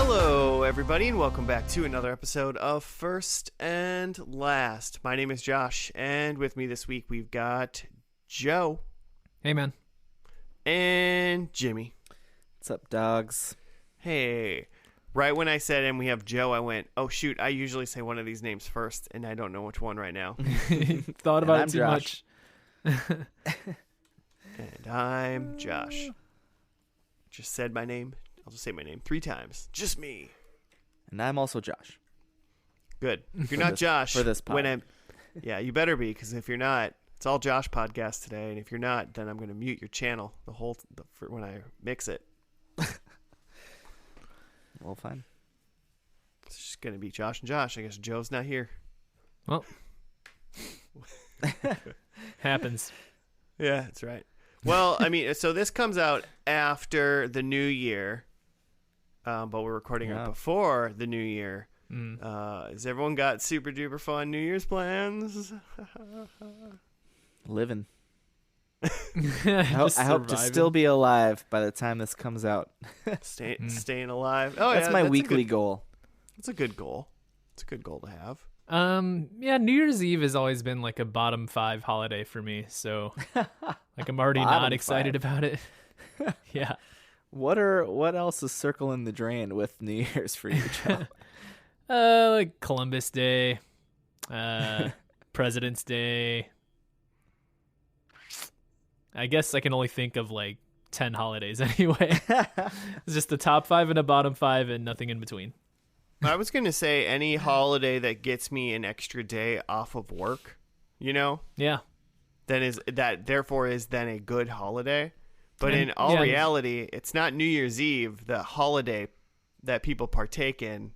Hello, everybody, and welcome back to another episode of First and Last. My name is Josh, and with me this week we've got Joe. Hey, man. And Jimmy. What's up, dogs? Hey. Right when I said, and we have Joe, I went, oh, shoot, I usually say one of these names first, and I don't know which one right now. Thought about it too Josh. much. And I'm Josh. Just said my name. I'll just say my name 3 times. Just me. And I'm also Josh. Good. If you're not Josh, for this pod. Yeah, you better be, because if you're not, it's all Josh podcast today, and if you're not, then I'm going to mute your channel for when I mix it. Well, fine. It's just going to be Josh and Josh. I guess Joe's not here. Well, happens. Yeah, that's right. Well, I mean, so this comes out after the new year, but we're recording it before the new year. Has everyone got super duper fun New Year's plans? Living. I hope to still be alive by the time this comes out. Staying alive. Oh, that's yeah, my weekly goal. That's a good goal. It's a good goal to have. Yeah, New Year's Eve has always been like a bottom 5 holiday for me, so like I'm already not excited about it. Yeah. What else is circling the drain with New Year's for you, Joe? Like Columbus Day, President's Day. I guess I can only think of like 10 holidays anyway. It's just the top 5 and a bottom 5 and nothing in between. I was going to say any holiday that gets me an extra day off of work, Yeah. therefore is then a good holiday. But in all reality, it's not New Year's Eve. The holiday that people partake in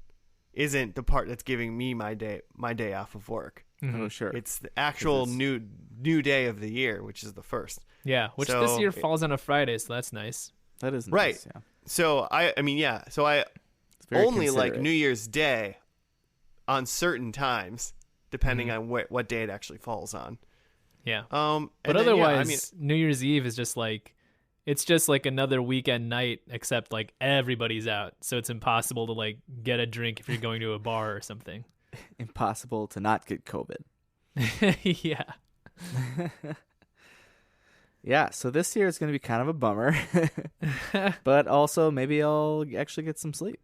isn't the part that's giving me my day off of work. Mm-hmm. Oh, sure. It's the actual new day of the year, which is the first. Yeah, which this year falls on a Friday, so that's nice. That is nice, right. Yeah. So I only like New Year's Day on certain times, depending on what day it actually falls on. Yeah. But otherwise, New Year's Eve is just like, it's just like another weekend night, except like everybody's out, so it's impossible to like get a drink if you're going to a bar or something. Impossible to not get COVID. Yeah. Yeah, so this year is going to be kind of a bummer, but also maybe I'll actually get some sleep.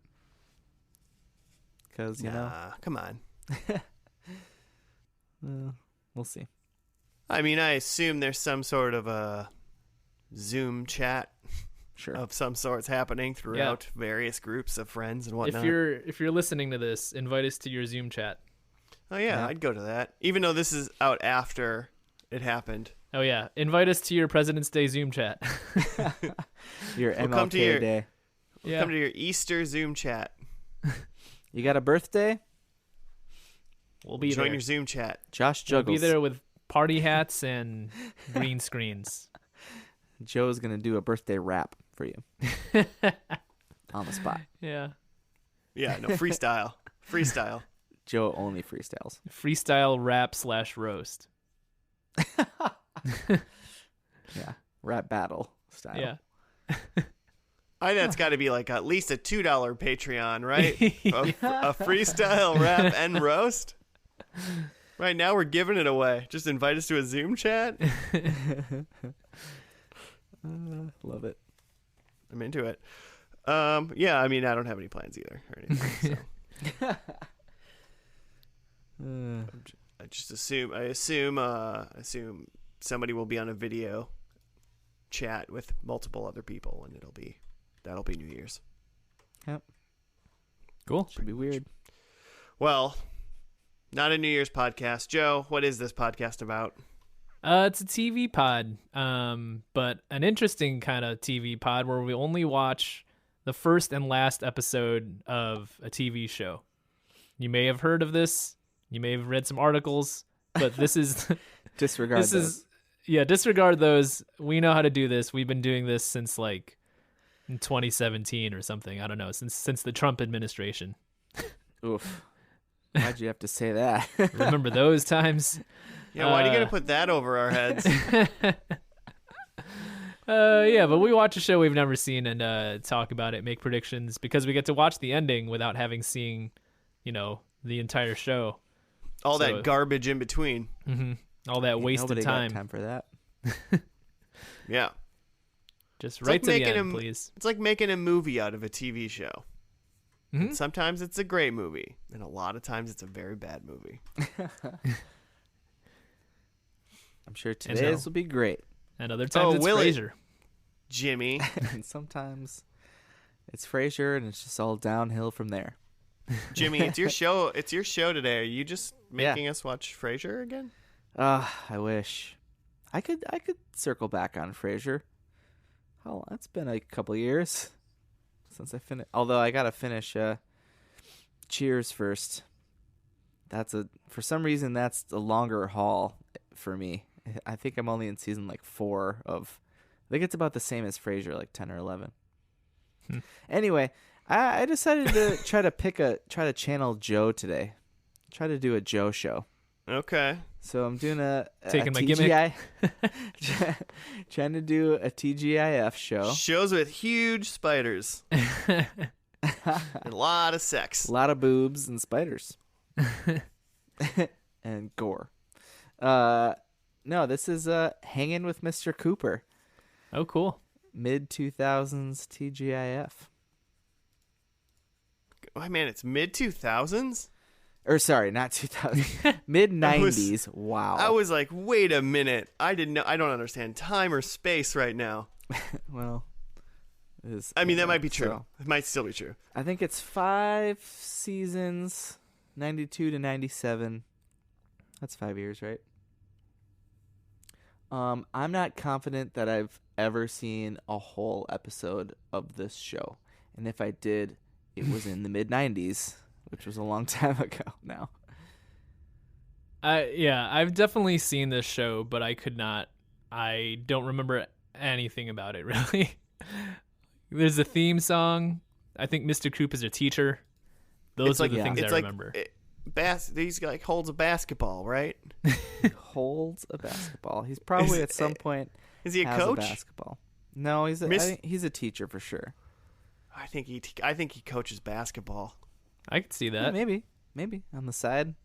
Because, come on. We'll see. I mean, I assume there's some sort of a Zoom chat of some sorts happening throughout various groups of friends and whatnot. If you're listening to this, invite us to your Zoom chat. Oh, yeah, I'd go to that. Even though this is out after it happened. Oh, yeah. Invite us to your President's Day Zoom chat. Your MLK Day. We'll come to your Easter Zoom chat. You got a birthday? We'll be Join there. your Zoom chat. Josh juggles. We'll be there with party hats and green screens. Joe's going to do a birthday rap for you. On the spot. Yeah. Yeah, no, freestyle. Freestyle. Joe only freestyles. Freestyle rap / roast. Yeah. Rap battle style. Yeah. I think that's got to be like at least a $2 Patreon, right? A freestyle rap and roast. Right now we're giving it away. Just invite us to a Zoom chat. Love it. I'm into it. Yeah, I mean, I don't have any plans either or anything. So. I just assume somebody will be on a video chat with multiple other people, and that'll be New Year's. Yep. Cool. Should be weird. Well, not a New Year's podcast. Joe, what is this podcast about? It's a TV pod, but an interesting kind of TV pod where we only watch the first and last episode of a TV show. You may have heard of this. You may have read some articles, but this is disregard those. Disregard those. We know how to do this. We've been doing this since like 2017 or something. I don't know, since the Trump administration. Oof. Why'd you have to say that? Remember those times? Yeah, why are you going to put that over our heads? Yeah, but we watch a show we've never seen and talk about it, make predictions, because we get to watch the ending without having seen, the entire show. All that garbage in between. Mm-hmm. All that wasted Nobody time. got time for that. Yeah. Just right to the end, please. It's like making a movie out of a TV show. Mm-hmm. And sometimes it's a great movie, and a lot of times it's a very bad movie. I'm sure today's will be great. And other times it's Frasier. Jimmy. And sometimes it's Frasier, and it's just all downhill from there. Jimmy, it's your show. It's your show today. Are you just making us watch Frasier again? I wish I could circle back on Frasier. Oh, it's been a couple years since I finished. Although I gotta finish Cheers first. For some reason that's a longer haul for me. I think I'm only in season 4 of. I think it's about the same as Frasier, 10 or 11. Anyway, I decided to try to channel Joe today. Try to do a Joe show. Okay. So I'm doing taking my TGI, trying to do a TGIF show. Shows with huge spiders. And a lot of sex. A lot of boobs and spiders. And gore. No, this is Hangin' with Mr. Cooper. Oh, cool. Mid-2000s TGIF. Oh, man, it's mid-2000s? Or sorry, not 2000. Mid-90s. Wow. I was like, wait a minute. I don't understand time or space right now. Well, that might be true. So, it might still be true. I think it's 5 seasons, 92 to 97. That's 5 years, right? I'm not confident that I've ever seen a whole episode of this show. And if I did, it was in the mid-90s, which was a long time ago now. Yeah, I've definitely seen this show, but I don't remember anything about it, really. There's a theme song. I think Mr. Coop is a teacher. Those are the things I remember. He's holds a basketball, right? Holds a basketball. He's probably at some point. Is he a has coach? A basketball. No, I think he's a teacher for sure. I think he coaches basketball. I could see that. Yeah, maybe on the side.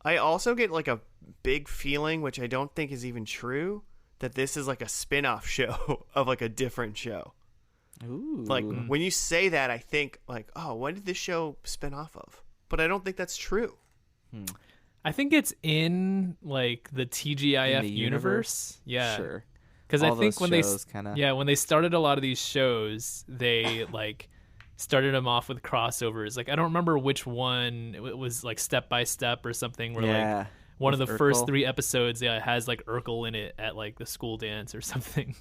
I also get a big feeling, which I don't think is even true, that this is a spin-off show of a different show. Ooh. When you say that, I think oh, when did this show spin off of? But I don't think that's true. I think it's in the TGIF universe. Yeah. Sure. Because I think when when they started a lot of these shows, they started them off with crossovers. I don't remember which one. It was Step by Step or something where one of the Urkel. first 3 episodes has Urkel in it at the school dance or something.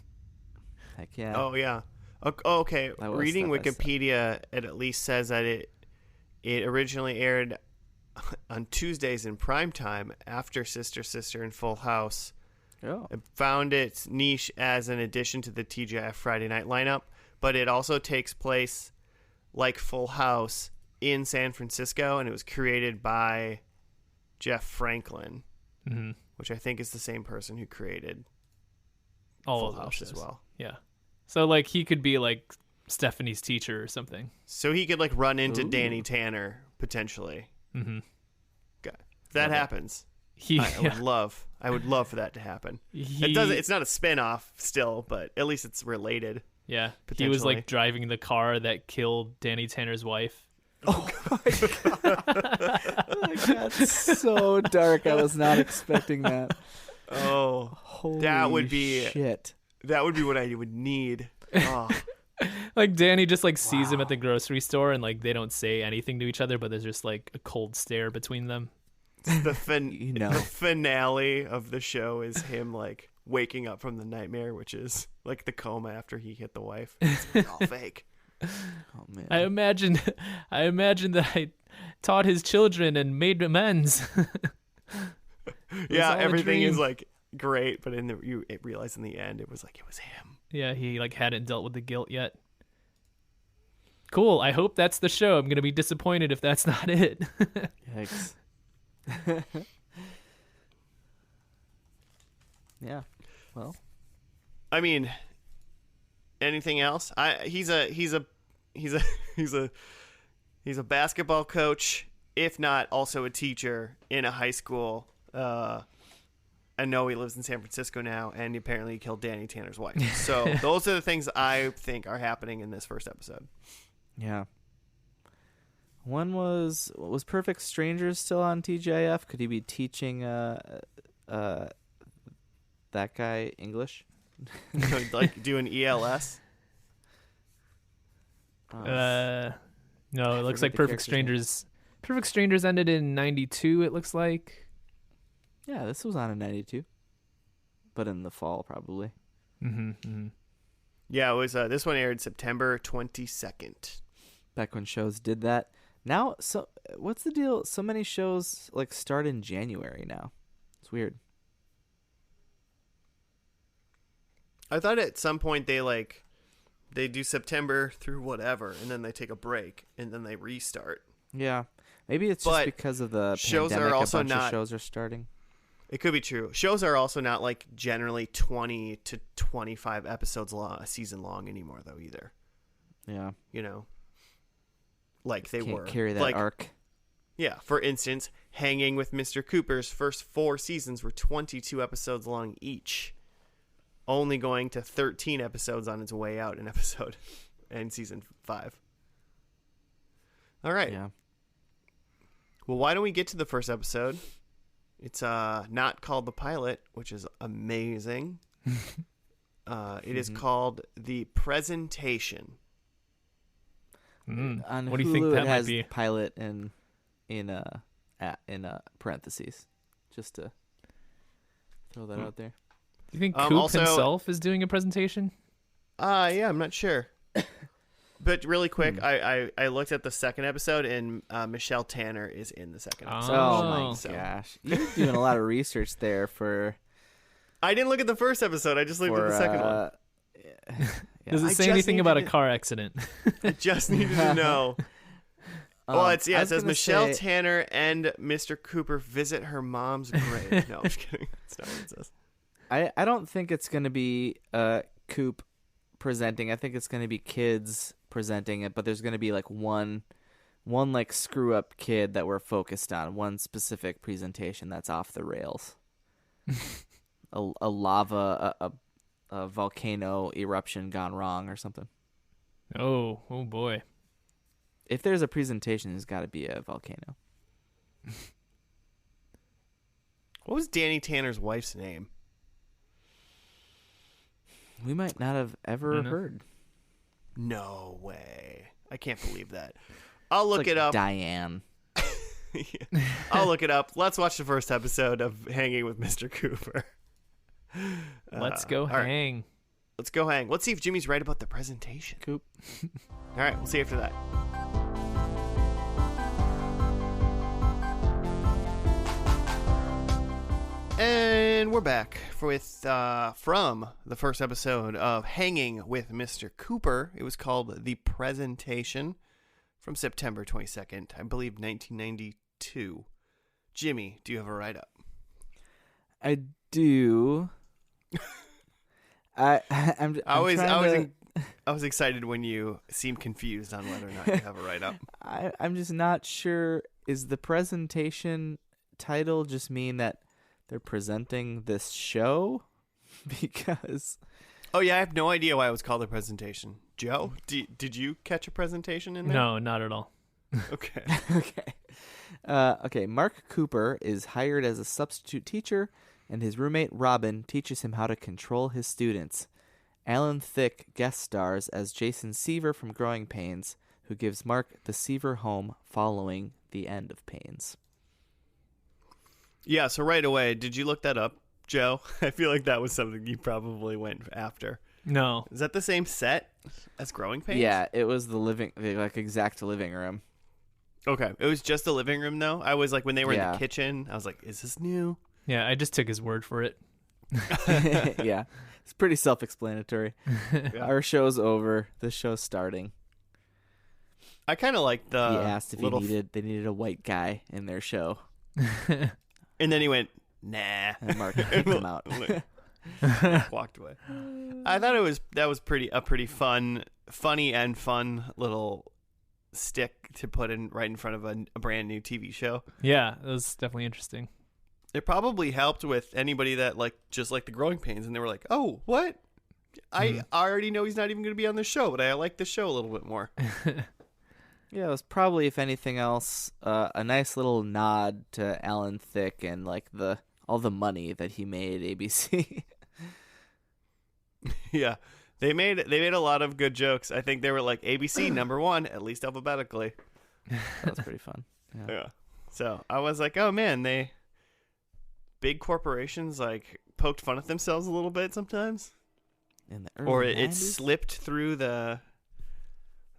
Heck yeah. Oh yeah. Okay. Reading Wikipedia, it at least says that it originally aired on Tuesdays in prime time after Sister Sister and Full House. Oh. It found its niche as an addition to the TGIF Friday night lineup, but it also takes place like Full House in San Francisco, and it was created by Jeff Franklin, which I think is the same person who created Full House as well. Yeah. So he could be Stephanie's teacher or something. So he could run into Danny Tanner potentially. Mm-hmm. Okay. If that happens, I would love for that to happen. It's not a spin-off still, but at least it's related. Yeah. He was driving the car that killed Danny Tanner's wife. Oh my god. That's so dark. I was not expecting that. Oh, holy that would be shit. That would be what I would need. Oh. Danny just sees him at the grocery store and they don't say anything to each other, but there's just a cold stare between them. The finale of the show is him waking up from the nightmare, which is the coma after he hit the wife. It's all fake. Oh man. I imagine that I taught his children and made amends. Yeah, everything is great, but you realize in the end it was him. Yeah, he hadn't dealt with the guilt yet. Cool. I hope that's the show. I'm gonna be disappointed if that's not it. Yikes. Yeah. Well, I mean, anything else? He's a basketball coach, if not also a teacher in a high school. I know he lives in San Francisco now, and apparently he killed Danny Tanner's wife. So those are the things I think are happening in this first episode. Yeah. One was Perfect Strangers still on TGIF? Could he be teaching that guy English? Like doing ELS? No, it looks like Perfect Strangers. Perfect Strangers ended in 92, it looks like. Yeah, this was on in 92. But in the fall, probably. Mm-hmm. Yeah, it was. This one aired September 22nd. Back when shows did that. Now, so what's the deal? So many shows like start in January now. It's weird. I thought at some point they do September through whatever, and then they take a break, and then they restart. Yeah, maybe it's just because of the shows pandemic. Are also a bunch not. Of shows are starting. It could be true. Shows are also not like generally 20 to 25 episodes long, a season long anymore, though either. Yeah, like they can't were carry that arc. Yeah, for instance, Hanging with Mr. Cooper's first 4 seasons were 22 episodes long each, only going to 13 episodes on its way out in season 5. All right. Yeah. Well, why don't we get to the first episode? It's not called The Pilot, which is amazing. It is called The Presentation. On what do Hulu, you think that it might has be? Pilot in parentheses, just to throw that out there. Do you think Coop himself is doing a presentation? Yeah, I'm not sure. But really quick, I looked at the second episode, and Michelle Tanner is in the second episode. Oh my gosh. You're doing a lot of research there for... I didn't look at the first episode. I just looked at the second one. Yeah. Does it say anything about a car accident? I just needed to know. Well, it says Michelle Tanner and Mr. Cooper visit her mom's grave. No, I'm just kidding. That's not what it says. I don't think it's going to be Coop presenting. I think it's going to be kids presenting it, but there's going to be like one like screw up kid that we're focused on, one specific presentation that's off the rails. a lava, a volcano eruption gone wrong or something. Oh boy. If there's a presentation, there's got to be a volcano. What was Danny Tanner's wife's name? We might not have ever heard. No way. I can't believe that. I'll look it up. Diane. Yeah. I'll look it up. Let's watch the first episode of Hanging with Mr. Cooper. Let's go hang. Right. Let's go hang. Let's see if Jimmy's right about the presentation. Coop. All right, we'll see you after that. And we're back with from the first episode of Hanging with Mr. Cooper. It was called The Presentation, from September 22nd, I believe 1992. Jimmy, do you have a write-up? I do. I was excited when you seemed confused on whether or not you have a write-up. I'm just not sure. Is the presentation title just mean that they're presenting this show? Because... Oh, yeah, I have no idea why it was called The Presentation. Joe, did you catch a presentation in there? No, not at all. Okay. Okay, Mark Cooper is hired as a substitute teacher, and his roommate Robin teaches him how to control his students. Alan Thicke guest stars as Jason Seaver from Growing Pains, who gives Mark the Seaver home following the end of Pains. Yeah, so right away, did you look that up, Joe? I feel like that was something you probably went after. No. Is that the same set as Growing Pains? Yeah, it was the exact living room. Okay, it was just the living room, though? I was like, when they were in Yeah. the kitchen, I was like, is this new? Yeah, I just took his word for it. Yeah, it's pretty self-explanatory. Yeah. Our show's over. This show's starting. I kind of like the He asked if they needed a white guy in their show. And then he went, nah. And Mark kicked him out. Walked away. I thought that was a pretty funny and fun little stick to put in right in front of a brand new TV show. Yeah, it was definitely interesting. It probably helped with anybody that just like the Growing Pains, and they were like, "Oh, what? I already know he's not even going to be on the show, but I like the show a little bit more." Yeah, it was probably, if anything else, a nice little nod to Alan Thicke and like all the money that he made ABC. Yeah, they made a lot of good jokes. I think they were like ABC #1, at least alphabetically. That was pretty fun. Yeah. So I was like, oh man, big corporations like poked fun at themselves a little bit sometimes, In the early or 90s? it slipped through the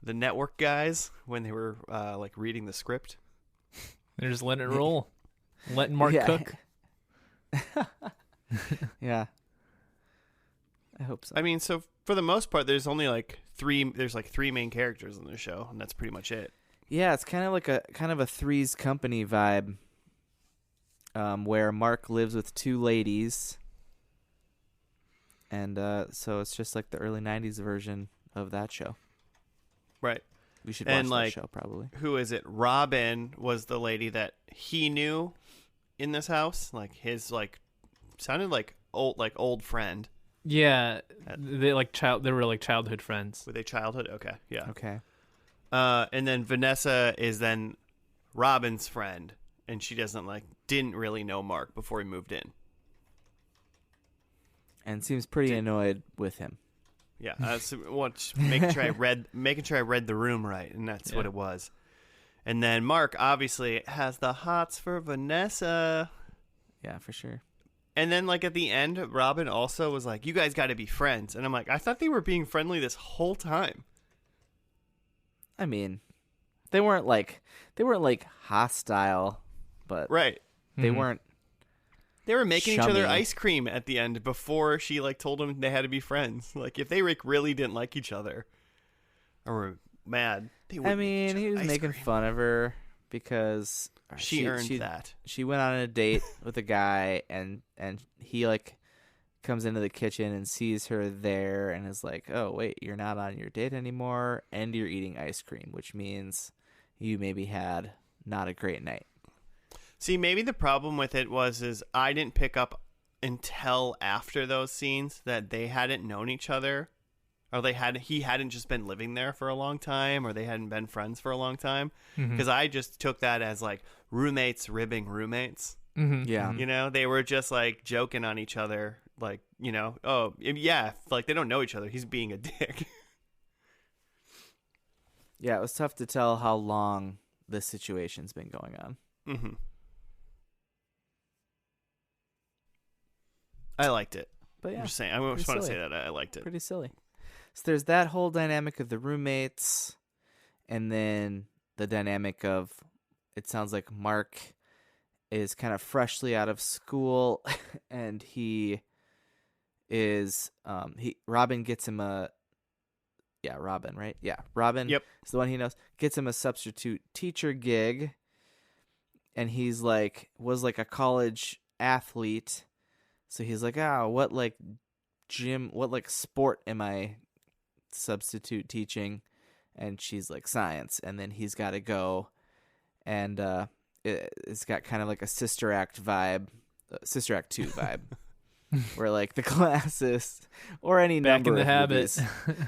network guys when they were like reading the script. They're just letting it roll, letting Mark cook. Yeah. I hope so. I mean, so for the most part, there's only like three main characters in the show, and that's pretty much it. Yeah, it's kind of like a Three's Company vibe, where Mark lives with two ladies, and so it's just like the early '90s version of that show. Right. We should watch that show probably. Who is it? Robin was the lady that he knew in this house. Like his sounded like old friend. Yeah, they were like childhood friends. Were they childhood? Okay, yeah. Okay. And then Vanessa is then Robin's friend, and she didn't really know Mark before he moved in. And seems pretty annoyed with him. Yeah, making sure I read the room right, and that's what it was. And then Mark obviously has the hots for Vanessa. Yeah, for sure. And then at the end, Robin also was like, "You guys got to be friends," and I'm like, I thought they were being friendly this whole time. I mean, they weren't like hostile, but right. They weren't. They were making chummy. each other ice cream at the end before she told them they had to be friends. Like if they really didn't like each other or were mad, they would. I mean, he was making fun of her because she earned that. She went on a date with a guy, and he comes into the kitchen and sees her there and is like, "Oh wait, you're not on your date anymore, and you're eating ice cream, which means you maybe had not a great night." See, maybe the problem with it is I didn't pick up until after those scenes that they hadn't known each other, or he hadn't just been living there for a long time, or they hadn't been friends for a long time. Because I just took that as roommates ribbing roommates. Mm-hmm. Yeah, they were just joking on each other, oh yeah, they don't know each other. He's being a dick. Yeah, it was tough to tell how long this situation's been going on. Mm-hmm. I liked it. But yeah, I'm just saying. I just want to say that I liked it. Pretty silly. So there's that whole dynamic of the roommates, and then the dynamic of, it sounds like Mark is kind of freshly out of school, and he is Robin gets him Robin, right? Yeah, Robin. Yep. is the one he knows, gets him a substitute teacher gig, and he's was a college athlete. So he's like, what sport am I substitute teaching? And she's like, science. And then he's got to go, and it's got kind of a Sister Act vibe, Sister Act 2 vibe, where the classes, or any Back number in the of habit. movies.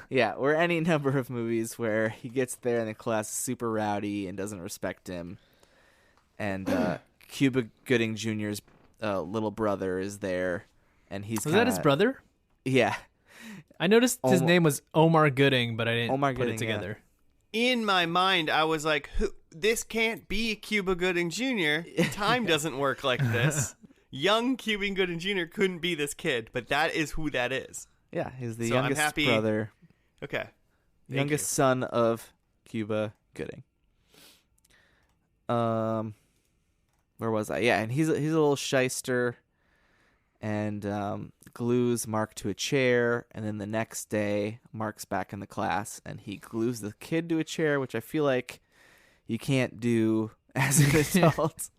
Yeah, or any number of movies where he gets there and the class is super rowdy and doesn't respect him. And Cuba Gooding Jr.'s little brother is there, and he's that his brother? Yeah, I noticed his name was Omar Gooding, but I didn't put it together. Yeah. In my mind, I was like, this can't be Cuba Gooding Jr. Time doesn't work like this. Young Cuba Gooding Jr. couldn't be this kid, but that is who that is. Yeah, he's the youngest brother. Okay. Youngest son of Cuba Gooding. Where was I? Yeah, and he's a little shyster, and glues Mark to a chair, and then the next day, Mark's back in the class, and he glues the kid to a chair, which I feel like you can't do as an adult.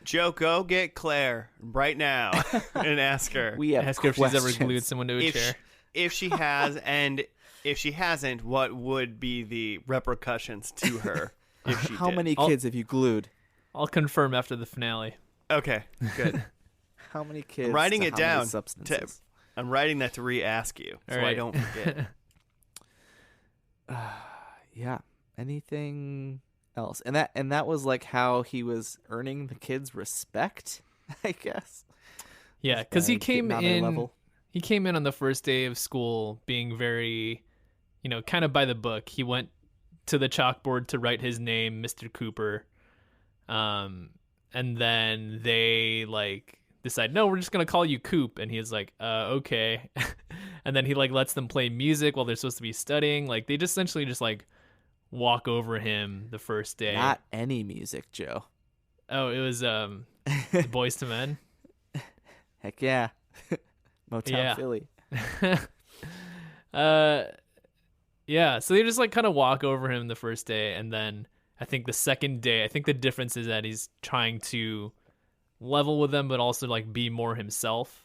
Joe, go get Claire right now and ask her. We have Ask her if she's ever questions. glued someone to a chair. If she has, and if she hasn't, what would be the repercussions to her if she How did? many kids have you glued? I'll confirm after the finale. Okay, good. How many kids? I'm writing to it how many down. Substances? I'm writing that to re-ask you, so All I right. don't forget. Yeah. Anything else? And that was like how he was earning the kids' respect, I guess. Yeah, because he By came getting on their in. level. He came in on the first day of school being very, kind of by the book. He went to the chalkboard to write his name, Mr. Cooper. And then they decide, no, we're just gonna call you Coop, and he's like, okay. And then he lets them play music while they're supposed to be studying. They just essentially just walk over him the first day. Not any music, Joe. Oh, it was Boys to Men. Heck yeah. Motown Yeah. Philly. Yeah, so they just kind of walk over him the first day, and then I think the second day, I think the difference is that he's trying to level with them, but also be more himself,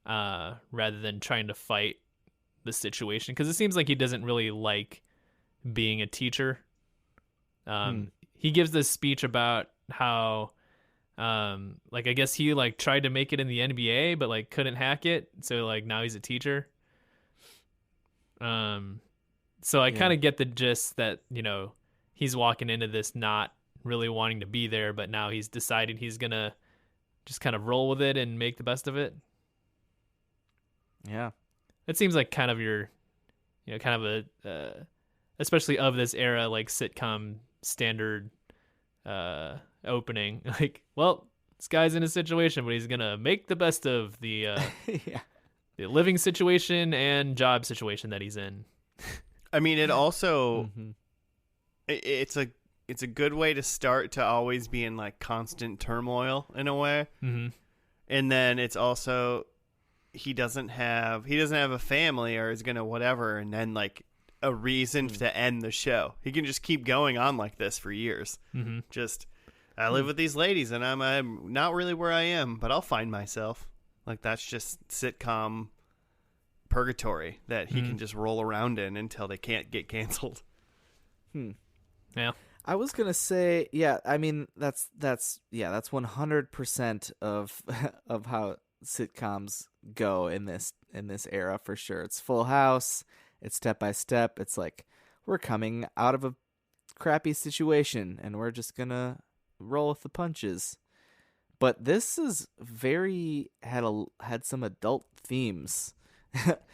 rather than trying to fight the situation, because it seems like he doesn't really like being a teacher. He gives this speech about how I guess he tried to make it in the NBA but couldn't hack it, so now he's a teacher. So I kind of get the gist that he's walking into this not really wanting to be there, but now he's decided he's gonna just kind of roll with it and make the best of it. Yeah. It seems like kind of your kind of a especially of this era sitcom standard opening. Well, this guy's in a situation, but he's gonna make the best of the Yeah. the living situation and job situation that he's in. I mean, it also Mhm. it's a good way to start, to always be in constant turmoil in a way. Mm-hmm. And then it's also he doesn't have a family, or is gonna whatever, and then a reason to end the show. He can just keep going on like this for years. Mm-hmm. Just I live with these ladies, and I'm not really where I am, but I'll find myself. That's just sitcom purgatory that he can just roll around in until they can't get canceled. Yeah. I was gonna say, yeah. I mean, that's 100% of of how sitcoms go in this era for sure. It's Full House. It's Step by Step. It's we're coming out of a crappy situation and we're just gonna roll with the punches. But this is had some adult themes.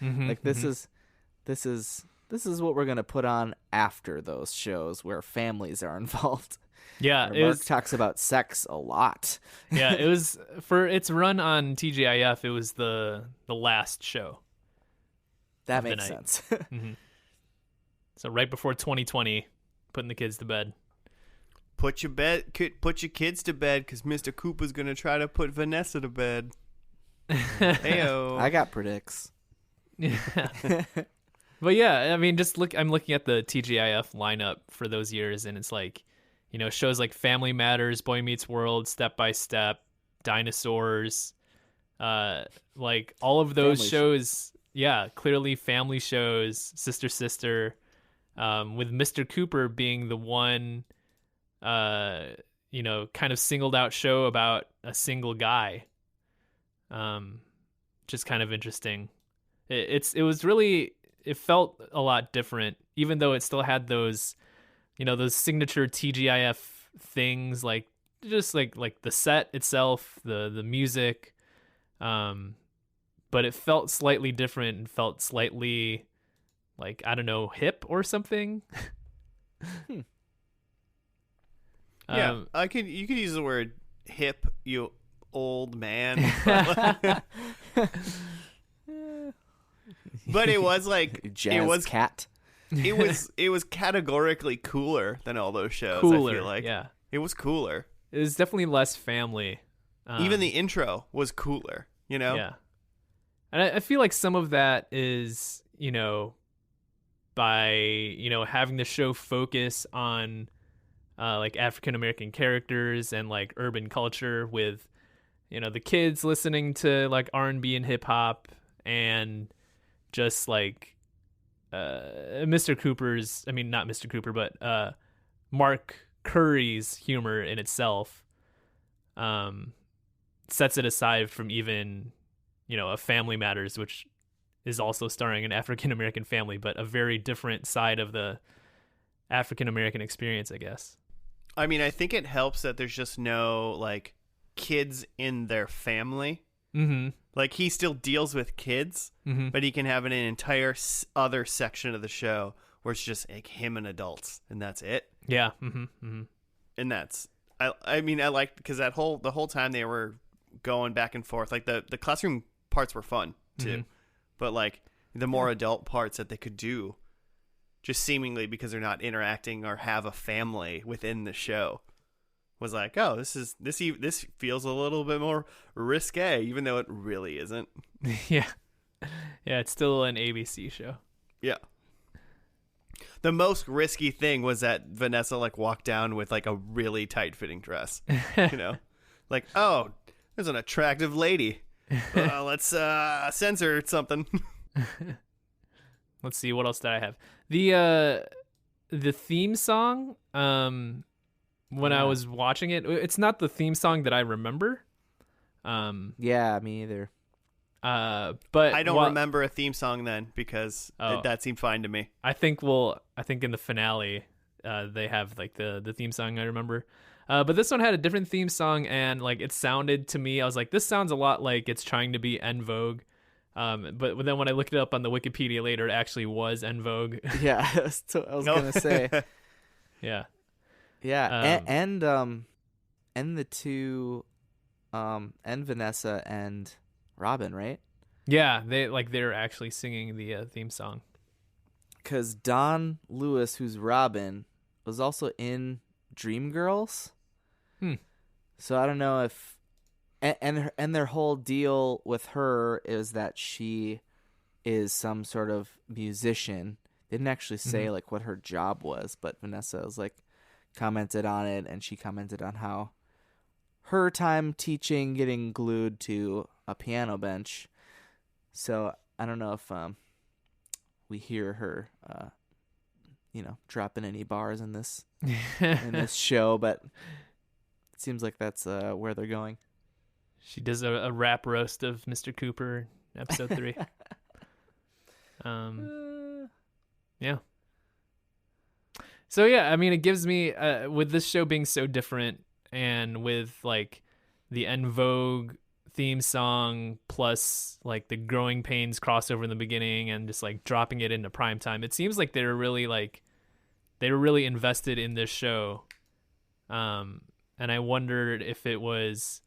Mm-hmm. This is what we're gonna put on after those shows where families are involved. Yeah, Where Mark talks about sex a lot. Yeah, it was for its run on TGIF. It was the last show. That of the makes night. sense. Mm-hmm. So right before 2020, putting the kids to bed. Put your kids to bed, because Mr. Cooper's gonna try to put Vanessa to bed. Heyo. I got predicts. Yeah. But yeah, I mean, I'm looking at the TGIF lineup for those years, and it's shows like Family Matters, Boy Meets World, Step by Step, Dinosaurs, all of those Family shows. Yeah, clearly family shows, Sister, with Mr. Cooper being the one, kind of singled out show about a single guy. Just kind of interesting. It felt a lot different, even though it still had those, those signature TGIF things, just the set itself, the music, but it felt slightly different and felt slightly I don't know, hip or something. Yeah, you could use the word hip, you old man. But it was Jazz cat. it was categorically cooler than all those shows. Cooler, I feel like. yeah. It was cooler. It was definitely less family. Even the intro was cooler, Yeah. And I feel like some of that is, by, having the show focus on like African American characters and like urban culture with, the kids listening to like R&B and hip hop, and just like Mr. Cooper's, not Mr. Cooper, but Mark Curry's humor in itself sets it aside from even, a Family Matters, which is also starring an African American family, but a very different side of the African American experience, I guess. I mean, I think it helps that there's just no like kids in their family. Mm-hmm. Like, he still deals with kids, Mm-hmm. but he can have an entire other section of the show where it's just like him and adults, and that's it. Yeah. Mm-hmm. Mm-hmm. And that's I mean, I liked, because the whole time they were going back and forth, like the classroom parts were fun too, Mm-hmm. but like the more adult parts that they could do, just seemingly because they're not interacting or have a family within the show, was like, oh, this feels a little bit more risque, even though it really isn't. Yeah. Yeah, it's still an ABC show. Yeah. The most risky thing was that Vanessa like walked down with like a really tight fitting dress, like, oh, there's an attractive lady. Let's censor something. Let's see, what else did I have? The theme song, when I was watching it, it's not the theme song that I remember. Yeah, me either. But I don't remember a theme song then, because that seemed fine to me. I think in the finale, they have like the theme song I remember. But this one had a different theme song, and like it sounded to me, I was like, this sounds a lot like it's trying to be En Vogue. But then when I looked it up on the Wikipedia later, it actually was En Vogue. Yeah, I was gonna say. Yeah. Yeah, and the two, and Vanessa and Robin, right? Yeah, they're actually singing the theme song. Because Don Lewis, who's Robin, was also in Dreamgirls. So I don't know if, and their whole deal with her is that she is some sort of musician. They didn't actually say like what her job was, but Vanessa was like commented on it, and she commented on how her time teaching getting glued to a piano bench. So I don't know if we hear her dropping any bars in this show, but it seems like that's where they're going. She does a rap roast of Mr. Cooper in episode 3. Yeah. So yeah, I mean, it gives me with this show being so different, and with like the En Vogue theme song plus like the Growing Pains crossover in the beginning, and just like dropping it into primetime, it seems like they were really invested in this show. And I wondered if it was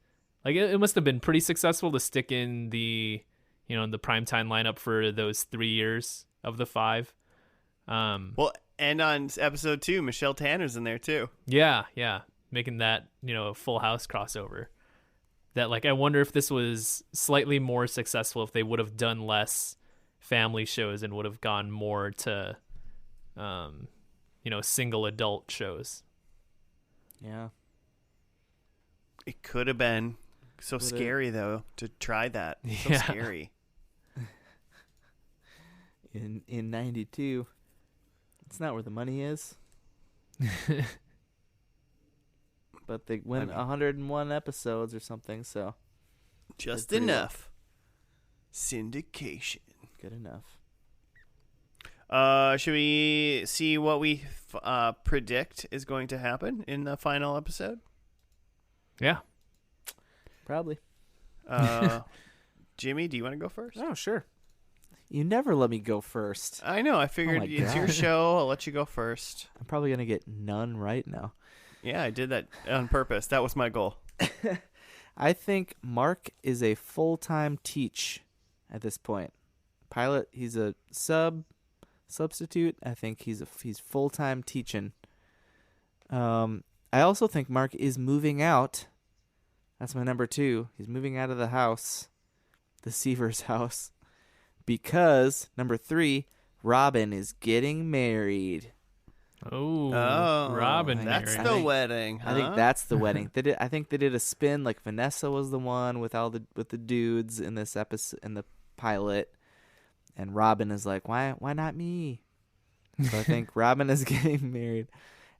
like, it must have been pretty successful to stick in the the primetime lineup for those 3 years of the 5. Well, and on episode 2, Michelle Tanner's in there too. Yeah, making that a Full House crossover. That like, I wonder if this was slightly more successful if they would have done less family shows and would have gone more to single adult shows. Yeah, it could have been so scary though to try that. So scary. In 92, it's not where the money is. But they went 101 episodes or something, so just enough. Syndication. Good enough. Should we see what we predict is going to happen in the final episode? Yeah. Probably. Jimmy, do you want to go first? Oh, sure. You never let me go first. I know. I figured it's your show. I'll let you go first. I'm probably going to get none right now. Yeah, I did that on purpose. That was my goal. I think Mark is a full-time teach at this point. Pilot, he's a substitute. I think he's full-time teaching. I also think Mark is moving out. That's my number 2. He's moving out of the house, the Seavers house, because number 3, Robin is getting married. Oh, Oh, Robin. that's married. the wedding. Huh? I think that's the wedding. I think they did a spin. Like Vanessa was the one with the dudes in this episode in the pilot, and Robin is like, why not me? So I think Robin is getting married,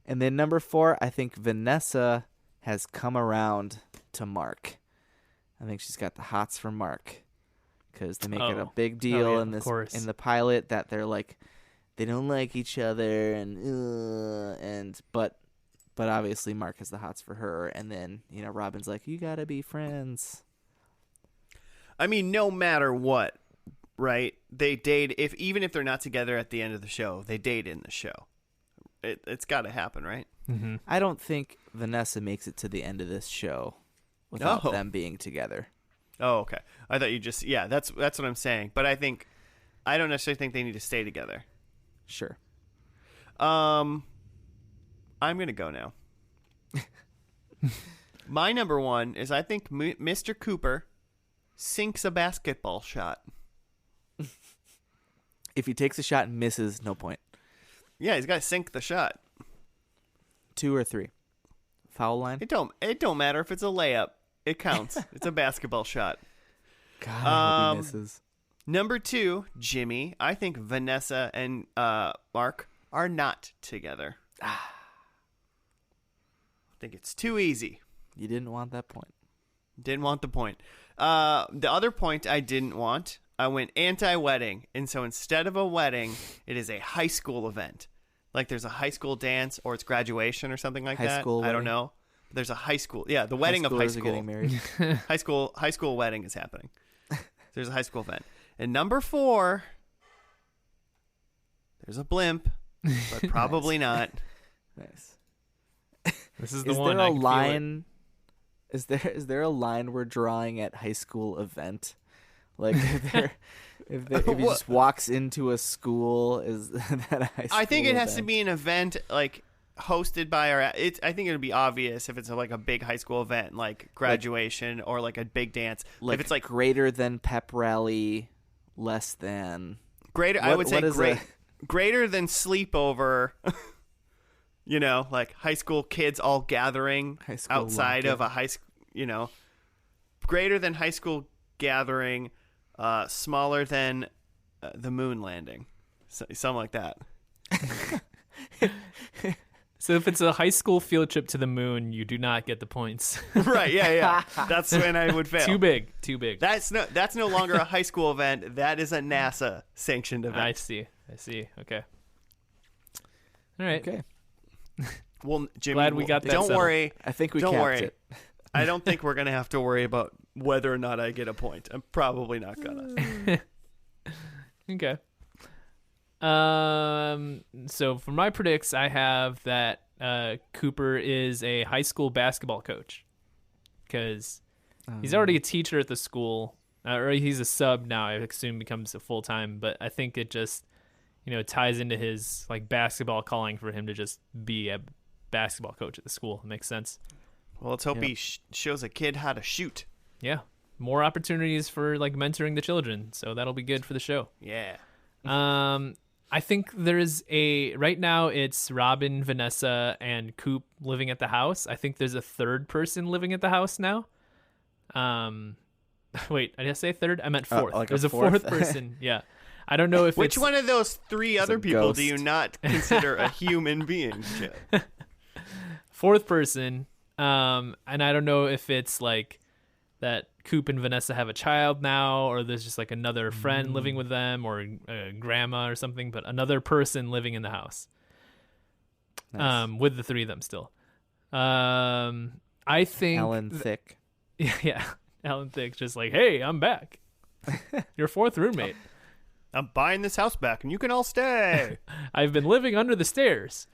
and then number 4, I think Vanessa has come around to Mark. I think she's got the hots for Mark because they make it a big deal in the pilot that they're like they don't like each other but obviously Mark has the hots for her, and then Robin's like, you gotta be friends. I mean, no matter what, right? They date even if they're not together at the end of the show, they date in the show. It's got to happen, right? Mm-hmm. I don't think Vanessa makes it to the end of this show without them being together. Oh, okay. I thought you just that's what I'm saying. But I don't necessarily think they need to stay together. Sure. I'm gonna go now. My number 1 is I think Mr. Cooper sinks a basketball shot. If he takes a shot and misses, no point. Yeah, he's got to sink the shot. 2 or 3. Foul line? It don't matter if it's a layup. It counts. It's a basketball shot. God, I hope he misses. Number 2, Jimmy. I think Vanessa and Mark are not together. I think it's too easy. You didn't want that point. Didn't want the point. The other point I didn't want, I went anti-wedding. And so instead of a wedding, it is a high school event. Like there's a high school dance or it's graduation or something like that. High school I don't wedding. know. There's a high school. Yeah, the wedding of high school. Are getting married. High school wedding is happening. There's a high school event. And number 4, there's a blimp, but probably not. Nice. This is the Is one. there I a can line? Is there a line we're drawing at high school event? Like if he just walks into a school, is that a high school I think it has to event? be an event like hosted by I think it would be obvious if it's like a big high school event like graduation or like a big dance. Like if it's like greater than pep rally, less than greater, I would say greater than sleepover. Like high school kids all gathering outside of a high school. Greater than high school gathering, smaller than the moon landing, something like that. So if it's a high school field trip to the moon, you do not get the points. Right? Yeah. That's when I would fail. Too big. That's no longer a high school event. That is a NASA sanctioned event. I see. Okay. All right. Okay. Well, Jimmy, Glad we got that don't settled. worry. I think we don't capped worry. it. I don't think we're gonna have to worry about whether or not I get a point. I'm probably not gonna. Okay. So for my predicts, I have that Cooper is a high school basketball coach because he's already a teacher at the school, or he's a sub now. I assume becomes a full time, but I think it just ties into his like basketball calling for him to just be a basketball coach at the school. It makes sense. Well, let's hope he shows a kid how to shoot. Yeah, more opportunities for like mentoring the children, so that'll be good for the show. Yeah. I think there's right now it's Robin, Vanessa, and Coop living at the house. I think there's a third person living at the house now. Wait, did I say third? I meant fourth. Like there's a a fourth fourth? person. Yeah. I don't know if Which one of those 3 other people do you ghost. not consider a human being? fourth person. And I don't know if it's like that Coop and Vanessa have a child now, or there's just like another friend living with them, or a grandma or something, but another person living in the house. Nice. With the 3 of them still. I think Alan Thicke. Yeah, Alan Thicke just like, hey, I'm back. Your 4th roommate. I'm buying this house back, and you can all stay. I've been living under the stairs.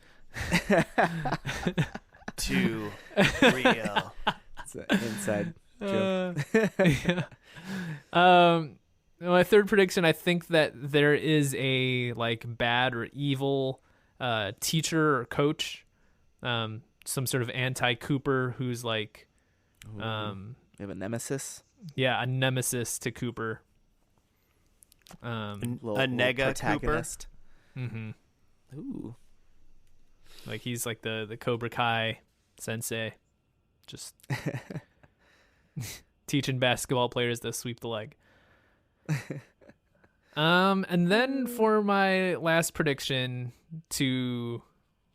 Too real. It's an inside joke. Yeah. My third prediction, I think that there is a like bad or evil teacher or coach, some sort of anti-Cooper who's like, We have a nemesis. yeah, a nemesis to Cooper. A nega Cooper. protagonist. Mm-hmm. Ooh. Like he's like the Cobra Kai sensei, just teaching basketball players to sweep the leg. And then for my last prediction to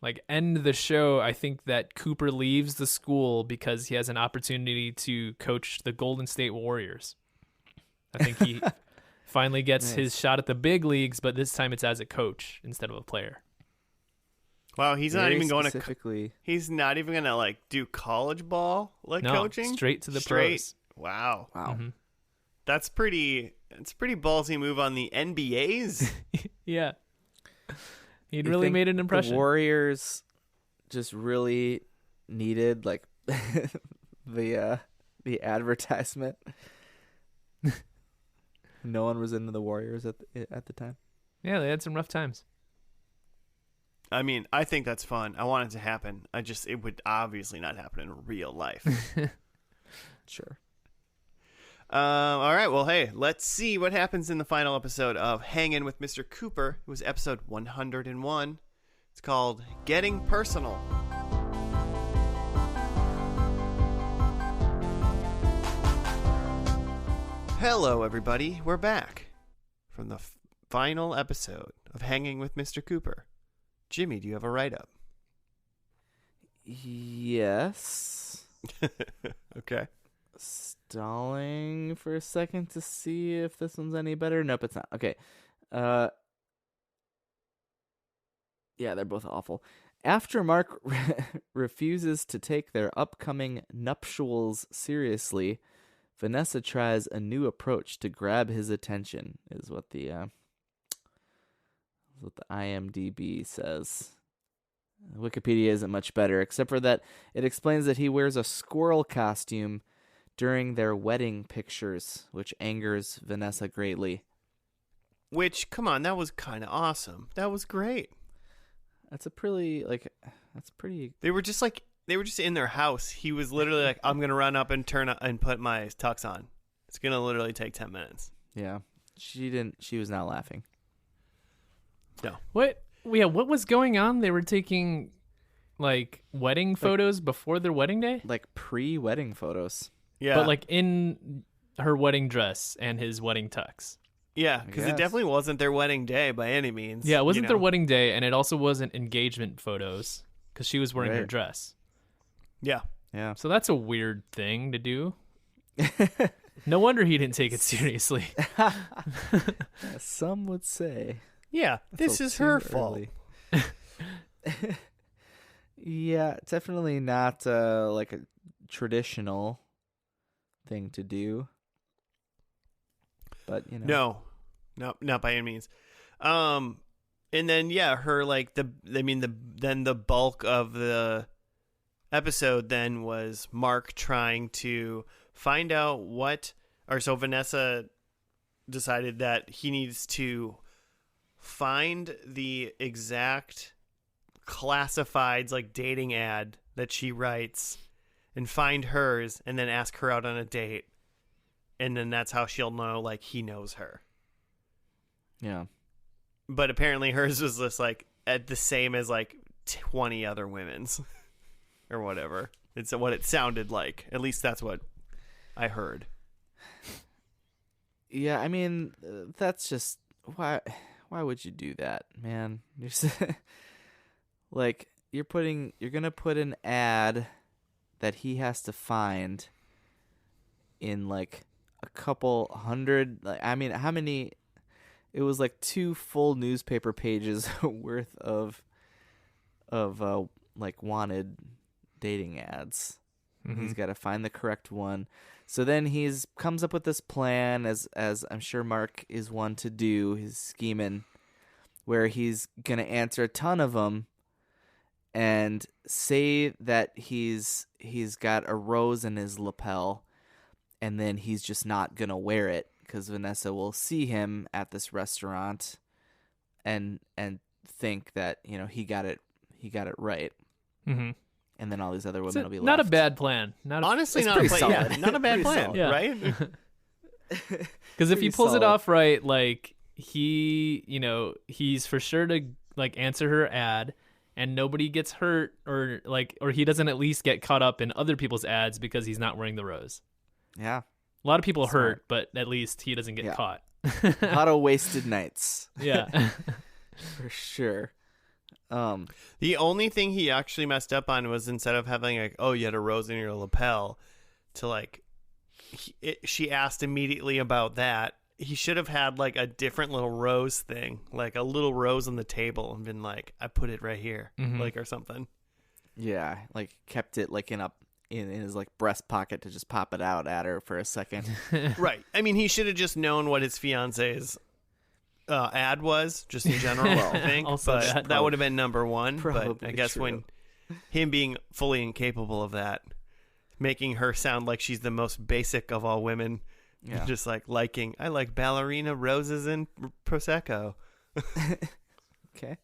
like end the show, I think that Cooper leaves the school because he has an opportunity to coach the Golden State Warriors. I think he finally gets his shot at the big leagues, but this time it's as a coach instead of a player. Wow, he's not even going specifically... He's not even going to like do college ball coaching? Straight to the pros. Wow. Mm-hmm. That's pretty ballsy move on the NBA's. Yeah. He'd really made an impression. The Warriors just really needed like the advertisement. No one was into the Warriors at the time. Yeah, they had some rough times. I mean, I think that's fun. I want it to happen. It would obviously not happen in real life. Sure. All right. Well, hey, let's see what happens in the final episode of Hangin' with Mr. Cooper. It was episode 101. It's called Getting Personal. Hello, everybody. We're back from the final episode of Hanging with Mr. Cooper. Jimmy, do you have a write-up? Yes. Okay. Stalling for a second to see if this one's any better. Nope, it's not. Okay. Yeah, they're both awful. After Mark refuses to take their upcoming nuptials seriously, Vanessa tries a new approach to grab his attention, is what the IMDb says. Wikipedia isn't much better, except for that it explains that he wears a squirrel costume during their wedding pictures, which angers Vanessa greatly. Which, come on, that was kind of awesome. That was great. That's pretty... They were just in their house. He was literally like, I'm going to run up and put my tux on. It's going to literally take 10 minutes. Yeah. She was not laughing. No. What? Yeah, what was going on? They were taking like wedding photos before their wedding day? Like pre-wedding photos. Yeah. But like in her wedding dress and his wedding tux. Yeah, because it definitely wasn't their wedding day by any means. Yeah, it wasn't their wedding day, and it also wasn't engagement photos because she was wearing her dress. Yeah. Yeah. So that's a weird thing to do. No wonder he didn't take it seriously. Some would say. Yeah, this is her fault. Yeah, definitely not like a traditional thing to do. But, you know. No, not by any means. And then her then the bulk of the episode then was Mark trying to find out so Vanessa decided that he needs to find the exact classifieds like dating ad that she writes and find hers and then ask her out on a date, and then that's how she'll know like he knows her. Yeah. But apparently hers was just like at the same as like 20 other women's or whatever. It's what it sounded like. At least that's what I heard. Yeah, I mean, that's just why would you do that, man? Like you're gonna put an ad that he has to find in like a couple hundred. Like, I mean, how many? It was like 2 full newspaper pages worth of like wanted dating ads. Mm-hmm. He's got to find the correct one. So then he's comes up with this plan, as I'm sure Mark is one to do. He's scheming, where he's gonna answer a ton of them, and say that he's got a rose in his lapel, and then he's just not gonna wear it because Vanessa will see him at this restaurant, and think that he got it right. Mm-hmm. And then all these other women will be left. Not a bad plan. Honestly, not a plan. Yeah, not a bad plan, yeah. Right? Because if he pulls it off right, like he's for sure to like answer her ad, and nobody gets hurt or he doesn't at least get caught up in other people's ads because he's not wearing the rose. Yeah. A lot of people Smart. hurt, but at least he doesn't get caught. A lot of wasted nights. Yeah. For sure. The only thing he actually messed up on was instead of having like, oh, you had a rose in your lapel, to like, she asked immediately about that. He should have had like a different little rose thing, like a little rose on the table, and been like, I put it right here, like, or something. Yeah, like kept it like in his like breast pocket to just pop it out at her for a second. Right. I mean, he should have just known what his fiance's ad was, just in general, I think. Also but that would have been number one. Probably but I guess true. when him being fully incapable of that, making her sound like she's the most basic of all women, just like I like ballerina roses and prosecco. Okay.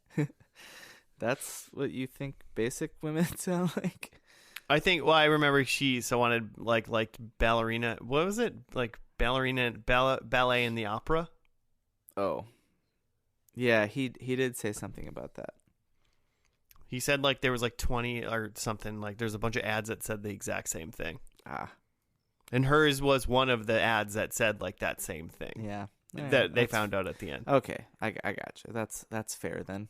That's what you think basic women sound like? I think. Well, I remember she wanted liked ballerina. What was it, like ballerina ballet in the opera? Oh, yeah. He did say something about that. He said like there was like 20 or something. Like there's a bunch of ads that said the exact same thing. And hers was one of the ads that said like that same thing. Yeah. That they found out at the end. Okay, I gotcha. That's fair then.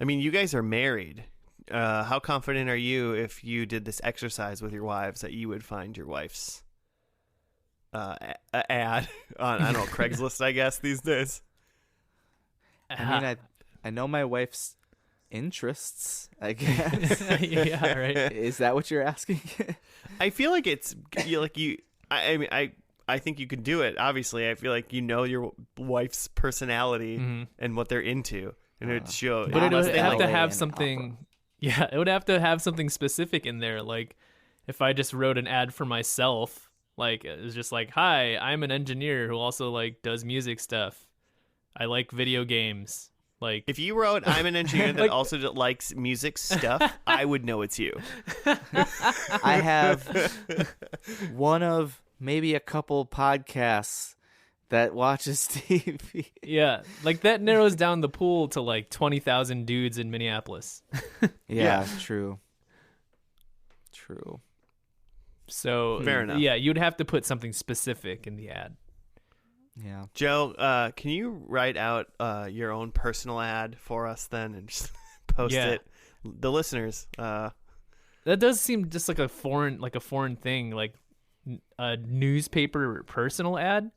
I mean, you guys are married. How confident are you if you did this exercise with your wives that you would find your wife's ad on, I don't know, Craigslist, I guess, these days? I mean, I know my wife's interests, I guess. Yeah, right. Is that what you're asking? I feel like it's like you. I mean, I think you could do it. Obviously, I feel like you know your wife's personality and what they're into, and it would show. But it would have to have and something. Yeah, it would have to have something specific in there. Like, if I just wrote an ad for myself, like it was just like, "Hi, I'm an engineer who also like does music stuff. I like video games." Like, if you wrote, "I'm an engineer that also likes music stuff," I would know it's you. I have one of maybe a couple podcasts that watches TV. yeah, like that narrows down the pool to like 20,000 dudes in Minneapolis. Yeah, true. So fair enough. Yeah, you'd have to put something specific in the ad. Yeah. Joe, can you write out your own personal ad for us then and just post it? The listeners. That does seem just like a foreign thing, like a newspaper personal ad.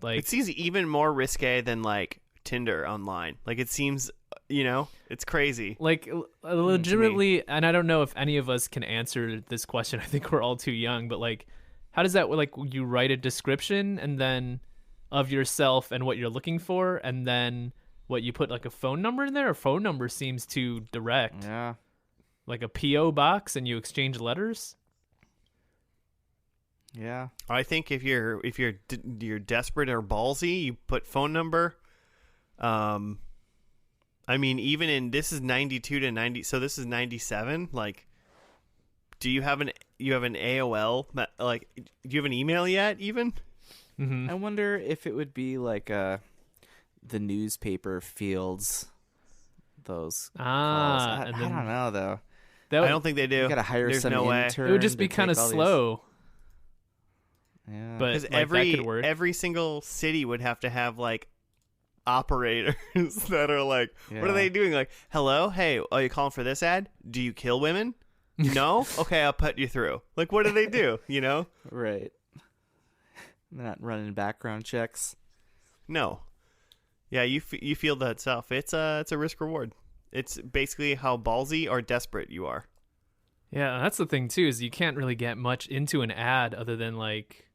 Like, it seems even more risque than like Tinder online. Like it seems, it's crazy. Like legitimately, and I don't know if any of us can answer this question. I think we're all too young, but like, how does that, like, you write a description and then of yourself and what you're looking for, and then what you put like a phone number in there? A phone number seems too direct. Yeah. Like a PO box, and you exchange letters. Yeah. I think if you're desperate or ballsy, you put phone number. I mean, even this is 92 to 90, so this is 97. Like, do you have an AOL? Like, do you have an email yet? Even. Mm-hmm. I wonder if it would be like the newspaper fields those calls. I don't know though. I don't think they do. You gotta hire There's some no way. intern. It would just to be kind of take all these- slow. Yeah. But Because like, that could work. every single city would have to have like operators that are like, what are they doing? Like, hello, hey, are you calling for this ad? Do you kill women? No? Okay, I'll put you through. Like, what do they do? Right. They're not running background checks. No. Yeah, you feel that stuff. It's a risk reward. It's basically how ballsy or desperate you are. Yeah, that's the thing too, is you can't really get much into an ad other than like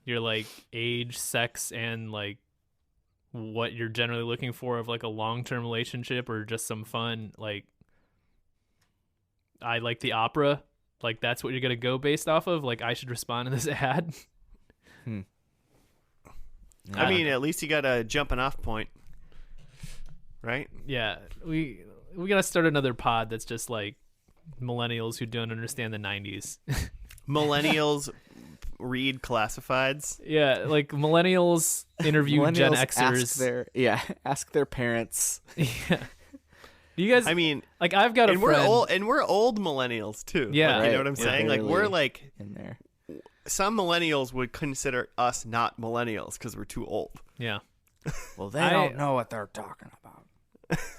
your like age, sex, and like what you're generally looking for of like a long-term relationship or just some fun. Like, I like the opera. Like, that's what you're gonna go based off of. Like, I should respond to this ad. I mean, at least you got a jumping off point, right? Yeah, we gotta start another pod that's just like millennials who don't understand the 90s. Millennials read classifieds. Yeah, like millennials interview Gen Xers. Ask their parents. Yeah. You guys, I mean, like I've got a and friend. we're old millennials too. Yeah. Like, you know Right, what I'm we're saying? Like we're barely like in there. some millennials would consider us not millennials because we're too old. Yeah. Well, they don't know what they're talking about.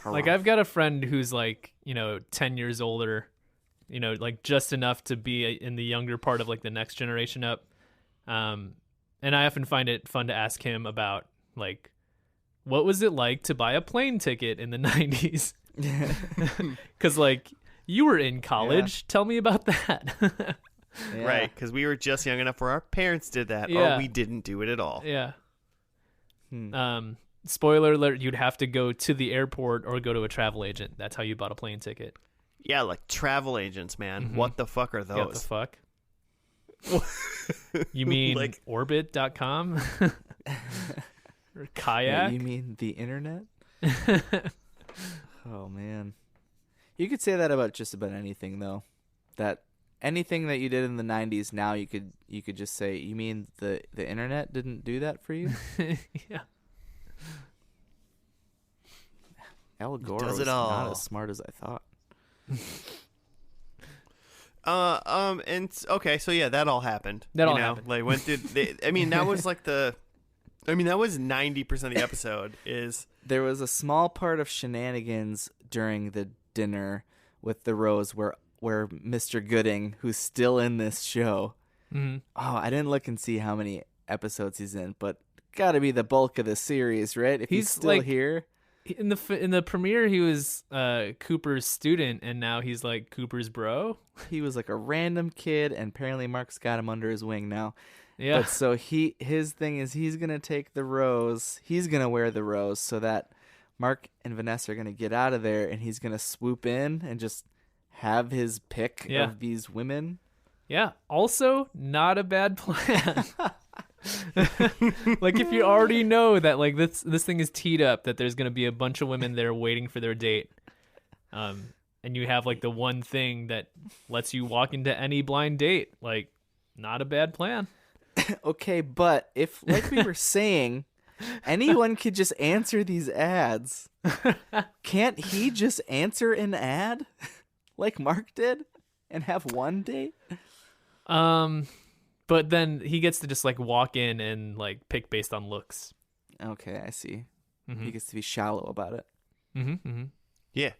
Like I've got a friend who's like, 10 years older, like just enough to be in the younger part of like the next generation up. And I often find it fun to ask him about like, what was it like to buy a plane ticket in the 90s? Because like you were in college. Tell me about that. Yeah. Right, because we were just young enough where our parents did that, Yeah. or we didn't do it at all. Yeah. Spoiler alert, you'd have to go to the airport or go to a travel agent. That's how you bought a plane ticket. Yeah, like travel agents, man. Mhm. What the fuck are What the those? fuck? You mean Like- orbit.com? Or Yeah, kayak? you mean the internet? Oh man, you could say that about just about anything though. That anything that you did in the 90s, now you could just say, you mean the internet didn't do that for you? Yeah. Al Gore does was it not all. as smart as I thought. Okay, so yeah, that all happened. That all you know? happened. Like, when did they, I mean, that was like that was 90% of the episode is. There was a small part of shenanigans during the dinner with the Rose where Mr. Gooding, who's still in this show, Mhm. oh, I didn't look and see how many episodes he's in, but gotta be the bulk of the series, right? If he's He's still like- here. In the premiere, he was Cooper's student, and now he's like Cooper's bro. He was like a random kid, and apparently Mark's got him under his wing now. Yeah. But so his thing is he's gonna take the Rose. He's gonna wear the Rose so that Mark and Vanessa are gonna get out of there, and he's gonna swoop in and just have his pick Yeah. of these women. Yeah. Also, not a bad plan. Like if you already know that like this thing is teed up, that there's gonna be a bunch of women there waiting for their date, and you have like the one thing that lets you walk into any blind date, like not a bad plan. Okay, but if, like we were saying, anyone could just answer these ads, can't he just answer an ad like Mark did and have one date? But then he gets to just like walk in and like pick based on looks. Okay, I see. Mhm. He gets to be shallow about it. Mm-hmm, mm-hmm. Yeah.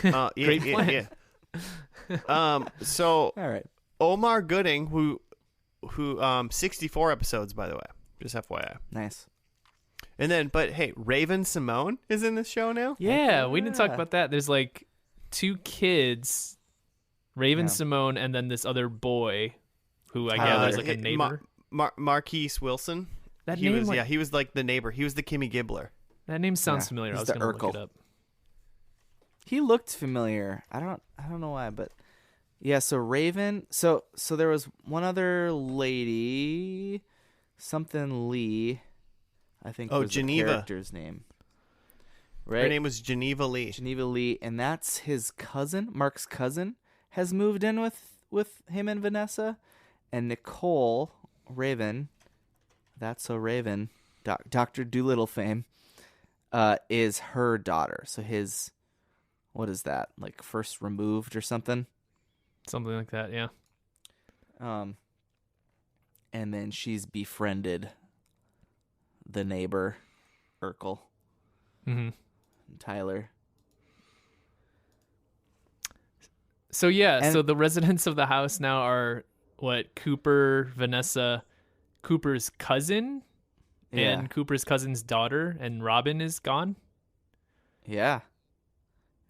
Yeah, Great yeah, plan. yeah. So All right. Omar Gooding, who 64 episodes, by the way, just FYI. Nice. And then, but hey, Raven Simone is in this show now. Yeah, we didn't talk Yeah. about that. There's like two kids, Raven Yeah. Simone, and then this other boy, who I Tyler. gather is like a neighbor. Marquise Wilson. That he name, was, like- yeah, he was like the neighbor. He was the Kimmy Gibbler. That name sounds Yeah, familiar. I he's was the gonna look Urkel. it up. He looked familiar. I don't know why, but yeah, so Raven, so there was one other lady, something Lee, I think Oh, was Geneva. the character's name. Right? Her name was Geneva Lee. Geneva Lee, and that's his cousin, Mark's cousin, has moved in with him and Vanessa, and Nicole Raven, that's so Raven, Dr. Doolittle fame, is her daughter. So his, what is that, like first removed or something? Something like that, yeah. And then she's befriended the neighbor, Urkel, Mm-hmm. Tyler. So yeah, And- so the residents of the house now are what? Cooper, Vanessa, Cooper's cousin, Yeah. and Cooper's cousin's daughter, and Robin is gone. Yeah.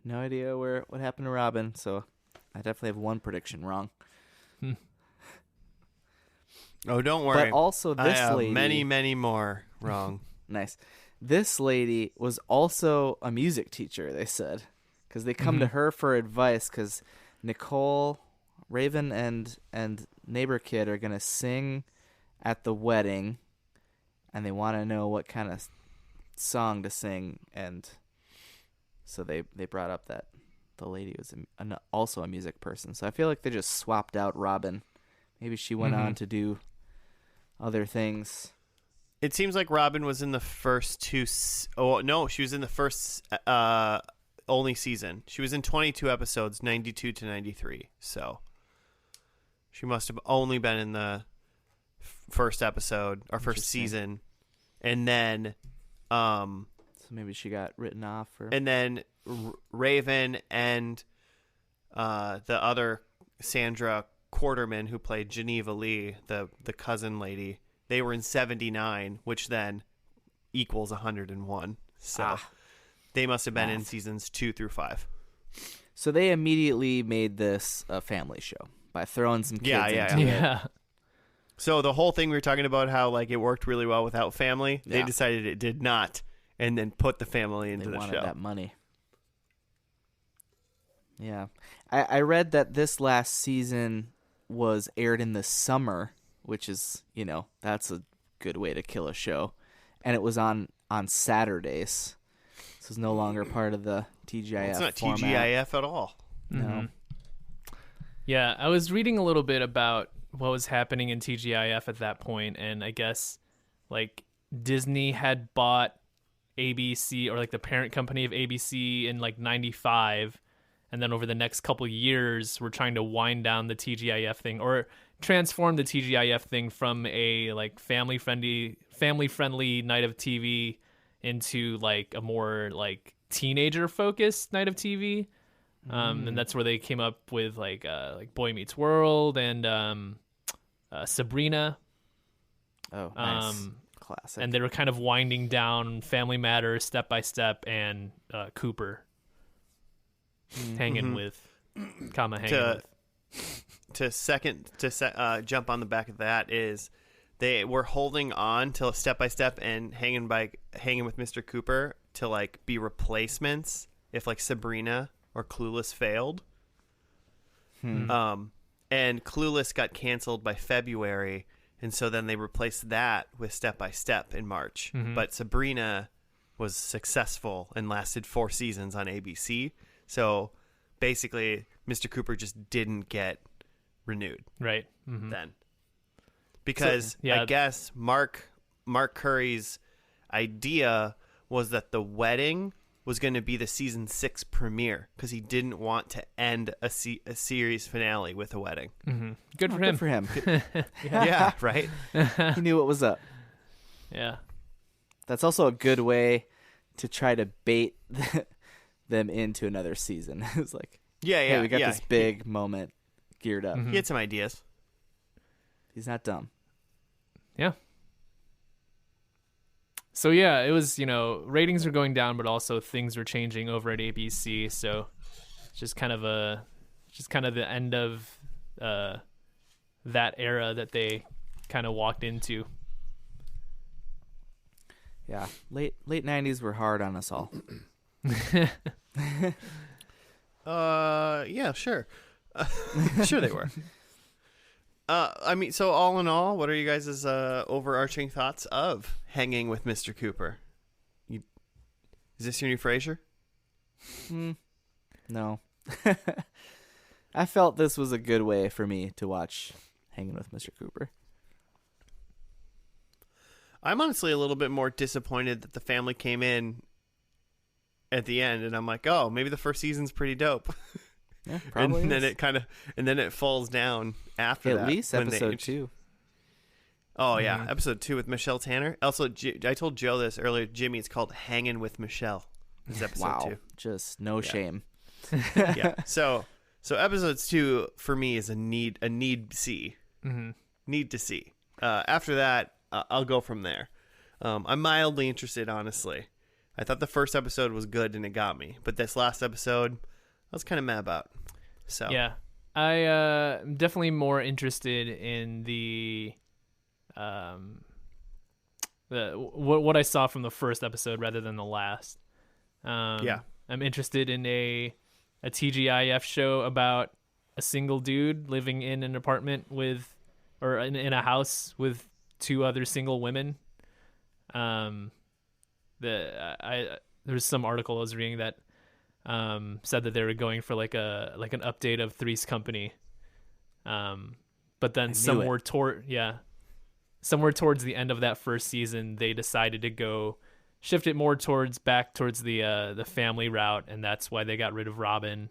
No idea what happened to Robin, so I definitely have one prediction wrong. Oh, don't worry. But also I this have lady, many, many more wrong. nice. This lady was also a music teacher, they said, because they come to her for advice because Nicole, Raven, and neighbor kid are going to sing at the wedding, and they want to know what kind of song to sing, and so they brought up that the lady was also a music person. So I feel like they just swapped out Robin. Maybe she went on to do other things. It seems like Robin was in the first two. Oh no, she was in the first only season. She was in 22 episodes, 92 to 93. So she must have only been in the first episode or first season, and then so maybe she got written off. And then Raven and the other Sandra Quarterman, who played Geneva Lee, the cousin lady, they were in 79, which then equals 101. So they must have been in seasons 2 through 5. So they immediately made this a family show by throwing some kids into it. So the whole thing we were talking about, how like it worked really well without family, they decided it did not, and then put the family into the show. They wanted that money. Yeah. I read that this last season was aired in the summer, which is, that's a good way to kill a show. And it was on Saturdays. So it's no longer part of the TGIF It's not format. TGIF at all. No. Mm-hmm. Yeah, I was reading a little bit about what was happening in TGIF at that point, and I guess like Disney had bought ABC, or like the parent company of ABC, in like 95, and then over the next couple years we're trying to wind down the TGIF thing, or transform the TGIF thing from a like family friendly night of TV into like a more like teenager focused night of TV. And that's where they came up with like Boy Meets World and Sabrina. Oh, nice. Classic. And they were kind of winding down Family Matters Step by Step and Cooper. Hanging with. Jump on the back of that is they were holding on till Step by Step and Hanging with Mr. Cooper to like be replacements if like Sabrina or Clueless failed. And Clueless got canceled by February, and so then they replaced that with Step by Step in March. But Sabrina was successful and lasted 4 seasons on ABC. So basically, Mr. Cooper just didn't get renewed. Right. Then. Because So, I guess Mark Curry's idea was that the wedding was going to be the season 6 premiere, because he didn't want to end a series finale with a wedding. Good for him. Good for him. Yeah, right? He knew what was up. Yeah. That's also a good way to try to bait them into another season. It's like, hey, we got this big moment geared up. He had some ideas. He's not dumb. Yeah. So yeah, it was, ratings were going down, but also things were changing over at ABC. So it's just kind of the end of that era that they kind of walked into. Yeah, late 90s were hard on us all. Yeah, sure. Sure they were. So all in all, what are you guys' overarching thoughts of Hanging with Mr. Cooper? Is this your new Frasier? No. I felt this was a good way for me to watch Hanging with Mr. Cooper. I'm honestly a little bit more disappointed that the family came in at the end, and I'm like, oh, maybe the first season's pretty dope. Yeah, probably. And then it falls down after that. At least episode 2. Oh yeah, episode 2 with Michelle Tanner. Also, I told Joe this earlier. Jimmy, it's called Hangin' with Michelle. It's episode 2. Just no shame. Yeah. So episodes 2 for me is a need see. Need to see. After that, I'll go from there. I'm mildly interested, honestly. I thought the first episode was good and it got me, but this last episode, I was kind of mad about. So yeah, I'm definitely more interested in what I saw from the first episode rather than the last. I'm interested in a TGIF show about a single dude living in an apartment or in a house with 2 other single women. There's some article I was reading that said that they were going for like an update of Three's Company, but then somewhere towards the end of that first season, they decided to go shift it more back towards the family route, and that's why they got rid of Robin,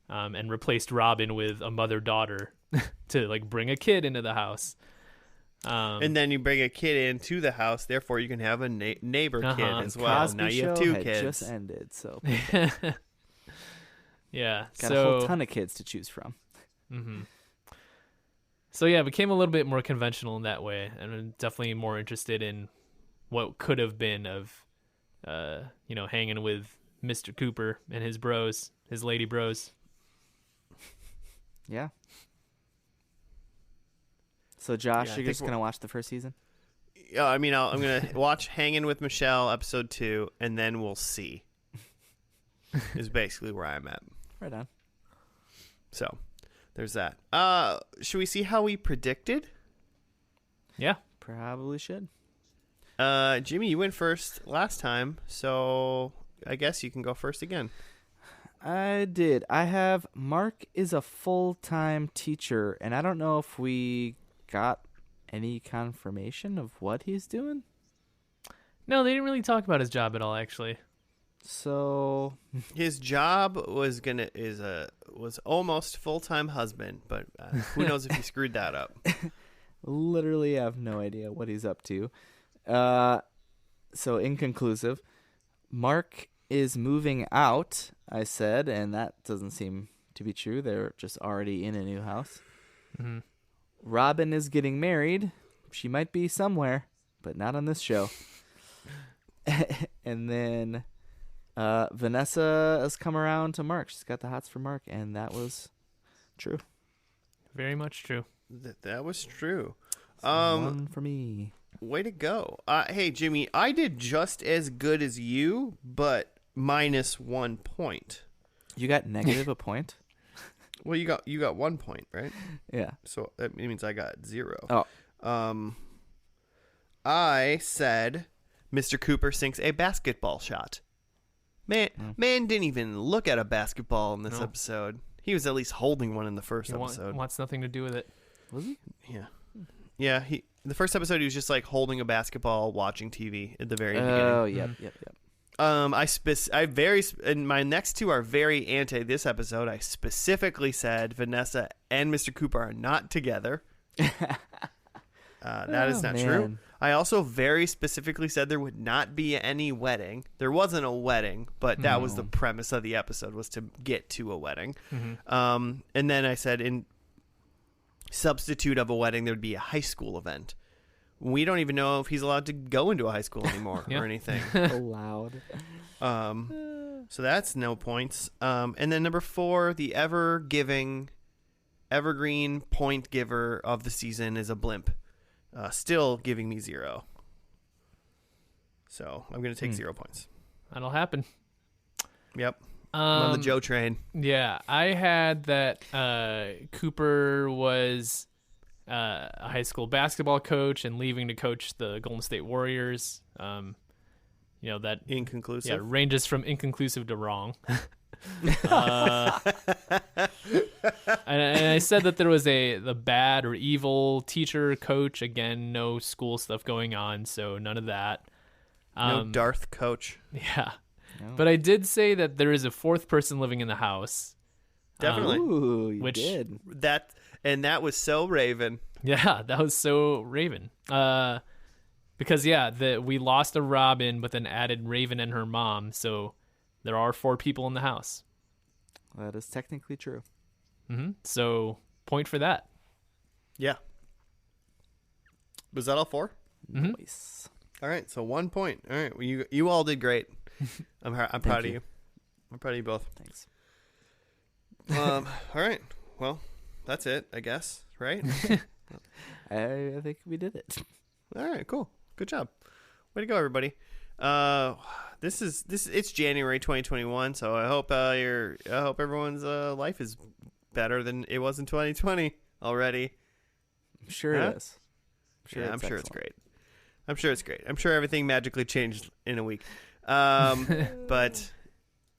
and replaced Robin with a mother-daughter to like bring a kid into the house. And then you bring a kid into the house, therefore you can have a neighbor kid as well. Cosby now you Show have two had kids. just ended, so yeah, got a whole ton of kids to choose from. Mm-hmm. So yeah, it became a little bit more conventional in that way, and I'm definitely more interested in what could have been of, hanging with Mr. Cooper and his bros, his lady bros. Yeah. So Josh, Yeah, you're just gonna watch the first season? Yeah, I mean, I'm gonna watch Hangin' with Michelle episode 2, and then we'll see. Is basically where I'm at. Right on. So, there's that. Should we see how we predicted? Yeah, Probably should. Jimmy, you went first last time, so I guess you can go first again. I did. I have Mark is a full-time teacher, and I don't know if we got any confirmation of what he's doing. no, they didn't really talk about his job at all, actually. So His job was was almost full-time husband, but who knows if he screwed that up. literally have no idea what he's up to. So inconclusive. Mark is moving out, I said, and that doesn't seem to be true. They're just already in a new house. Mm-hmm. Robin is getting married. She might be somewhere, but not on this show. And then Vanessa has come around to Mark. She's got the hots for Mark, and that was true. Very much true. That was true. One for me. Way to go. Hey, Jimmy, I did just as good as you, but minus 1 point. You got negative a point? Well, you got 1 point, right? Yeah. So that means I got 0. Oh. I said Mr. Cooper sinks a basketball shot. Man didn't even look at a basketball in this episode. He was at least holding one in the first episode. Wants nothing to do with it. Was he? Yeah. Yeah, the first episode he was just like holding a basketball, watching TV at the very beginning. Oh, yep. And my next two are very anti this episode. I specifically said Vanessa and Mr. Cooper are not together. That is not true. I also very specifically said there would not be any wedding. There wasn't a wedding, but that was the premise of the episode, was to get to a wedding. Mm-hmm. And then I said in substitute of a wedding, there would be a high school event. We don't even know if he's allowed to go into a high school anymore or anything. Allowed. So that's no points. And then number 4, the evergreen point giver of the season is a blimp. Still giving me 0. So I'm going to take 0 points. That'll happen. Yep. I'm on the Joe train. Yeah, I had that Cooper was a high school basketball coach and leaving to coach the Golden State Warriors. That inconclusive. Yeah, ranges from inconclusive to wrong. And I said that there was the bad or evil teacher coach. Again, no school stuff going on, so none of that. No Darth coach. Yeah. No. But I did say that there is a 4th person living in the house. Definitely. Ooh, you did. That was so Raven. Yeah, that was so Raven. Because we lost a Robin, but then added Raven and her mom, so there are 4 people in the house. That is technically true. Mm-hmm. So point for that. Yeah. Was that all 4? Mm-hmm. Nice. All right, so 1 point. All right, well, you all did great. I'm proud of you. I'm proud of you both. Thanks. All right. Well, that's it, I guess. Right? I think we did it. All right. Cool. Good job. Way to go, everybody. It's January 2021, so I hope everyone's life is better than it was in 2020 already. I'm sure it is. I'm sure it's great. I'm sure it's great. I'm sure everything magically changed in a week. But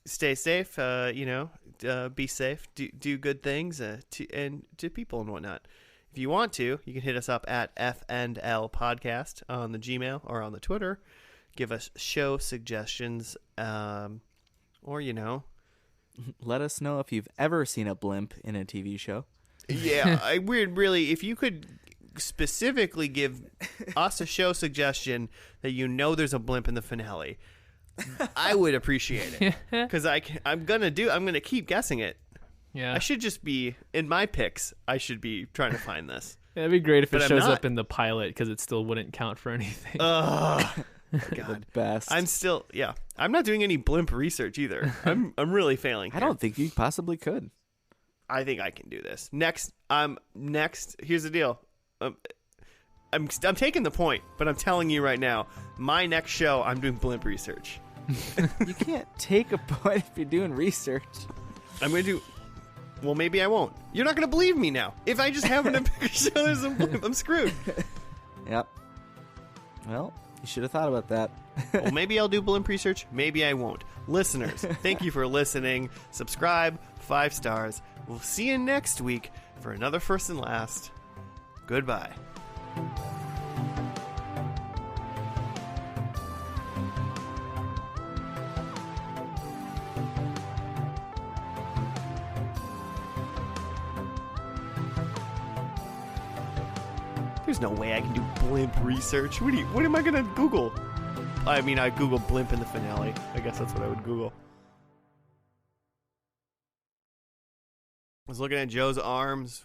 stay safe. Be safe. Do good things to people and whatnot. If you want to, you can hit us up at FNL Podcast on the Gmail or on the Twitter. give us show suggestions, or Let us know if you've ever seen a blimp in a TV show. Yeah, I would really, if you could specifically give us a show suggestion that there's a blimp in the finale, I would appreciate it. Because I'm gonna keep guessing it. Yeah. I should just be, in my picks, I should be trying to find this. It'd be great if But it I'm shows not. up in the pilot because it still wouldn't count for anything. God. The best. I'm not doing any blimp research either. I'm really failing I here. don't think you possibly could. I think I can do this. Next, here's the deal. I'm taking the point, but I'm telling you right now, my next show, I'm doing blimp research. You can't take a point if you're doing research. I'm going to do... Well, maybe I won't. You're not going to believe me now. If I just happen to pick a show there's a blimp, I'm screwed. Yep. Well, you should have thought about that. Well, maybe I'll do blimp research. Maybe I won't. Listeners, thank you for listening. Subscribe, 5 stars. We'll see you next week for another First and Last. Goodbye. There's no way I can do blimp research. What am I going to Google? I mean, I Google blimp in the finale. I guess that's what I would Google. I was looking at Joe's arms.